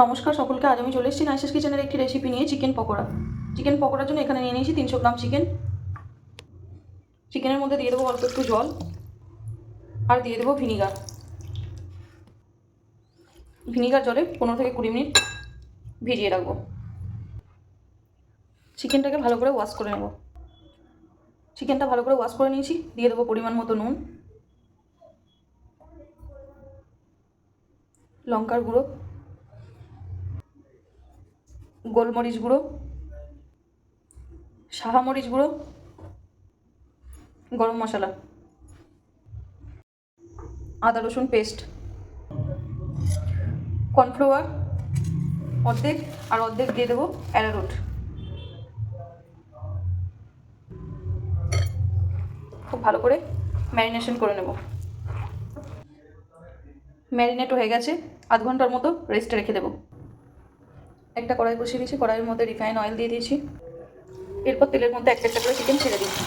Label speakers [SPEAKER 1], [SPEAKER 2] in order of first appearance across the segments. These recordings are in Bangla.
[SPEAKER 1] নমস্কার সকলকে। আজ আমি চলে এসেছি নাইসেস কিচেনের একটি রেসিপি নিয়ে, চিকেন পকোড়া। চিকেন পকোড়ার জন্য এখানে নিয়ে নিয়েছি 300 গ্রাম চিকেন। চিকেনের মধ্যে দিয়ে দেবো অল্প একটু জল আর দিয়ে দেবো ভিনিগার। ভিনিগার জলে 15 থেকে 20 মিনিট ভিজিয়ে রাখবো। চিকেনটাকে ভালো করে ওয়াশ করে নেব। চিকেনটা ভালো করে ওয়াশ করে নিয়েছি। দিয়ে দেবো পরিমাণ মতো নুন, লঙ্কার গুঁড়ো, গোলমরিচ গুঁড়ো, সাহা মরিচ গুঁড়ো, গরম মশলা, আদা রসুন পেস্ট, কর্নফ্লাওয়ার অর্ধেক আর অর্ধেক দিয়ে দেবো অ্যারারুট। খুব ভালো করে ম্যারিনেশন করে নেব। ম্যারিনেট হয়ে গেছে, আধ ঘন্টার মতো রেস্টে রেখে দেবো। একটা কড়াই বসিয়ে দিয়েছি, কড়াইয়ের মধ্যে রিফাইন অয়েল দিয়ে দিয়েছি। এরপর তেলের মধ্যে একটা একটা করে চিকেন ছেড়ে দিচ্ছি।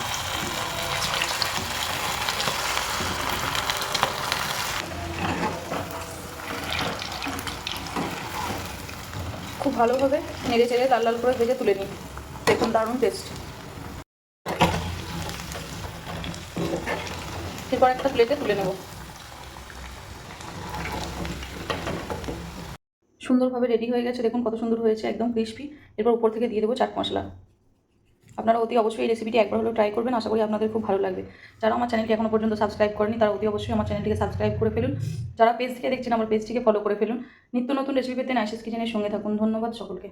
[SPEAKER 1] খুব ভালোভাবে নেড়ে চেড়ে লাল লাল করে ভেজে তুলে নিই। দেখুন দারুণ টেস্ট। এরপর একটা প্লেটে তুলে নেব। সুন্দরভাবে রেডি হয়ে গেছে, দেখুন কত সুন্দর হয়েছে, একদম ক্রিস্পি। এরপর উপর থেকে দিয়ে দেবো চাট মশলা। আপনারা অতি অবশ্যই এই রেসিপিটি একবার হলেও ট্রাই করবেন, আশা করি আপনাদের খুব ভালো লাগবে। যারা আমার চ্যানেলটি এখনও পর্যন্ত সাবস্ক্রাইব করেনি তারা অতি অবশ্যই আমার চ্যানেলটিকে সাবস্ক্রাইব করে ফেলুন। যারা পেজ থেকে দেখছেন আমার পেজটিকে ফলো করে ফেলুন। নিত্য নতুন রেসিপি পেতে নাইসেস কিচেনের সঙ্গে থাকুন। ধন্যবাদ সকলকে।